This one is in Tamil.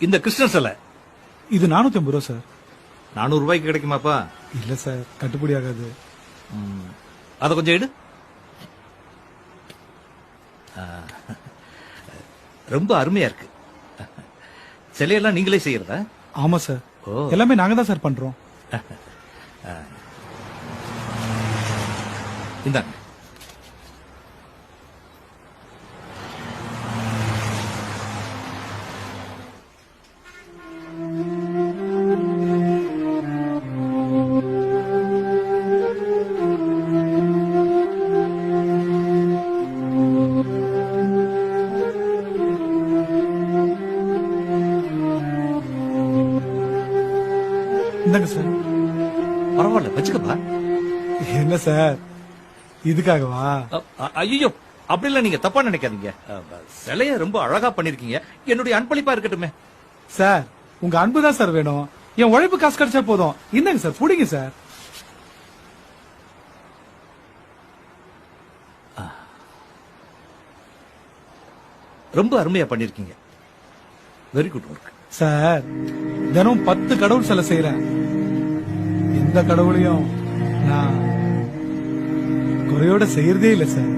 இந்த கிருஷ்ணன் சிலை இது 450 ரூபா சார். 400 ரூபாய்க்கு கிடைக்குமாப்பா? இல்ல சார், கட்டுப்படி ஆகாது. அத கொஞ்சம் எடு. ரொம்ப அருமையா இருக்கு. சிலையெல்லாம் நீங்களே செய்யறதா? ஆமா சார், எல்லாமே நாங்க தான் சார் பண்றோம். இந்தாங்க. இந்தாங்க சார். பரவாயில்ல, வச்சுக்கப்பா. என்ன சார், இதுக்காகவா? ஐயோ, அப்படிலாம் நீங்க தப்பா நினைக்காதீங்க. சிலைய ரொம்ப அழகா பண்ணிருக்கீங்க. என்னுடைய அன்பளிப்பா இருக்கட்டுமே. சார், உங்க அன்பு தான் சார் வேணும். என் உழைப்பு காசு கிடைச்சா போதும். இந்தாங்க சார், புடிங்க சார். ரொம்ப அருமையா பண்ணிருக்கீங்க. Very good work. சார், தினம் 10 கடவுள் சிலை செய்யறேன். எந்த கடவுளையும் நான் குறையோட செய்யறதே இல்ல சார்.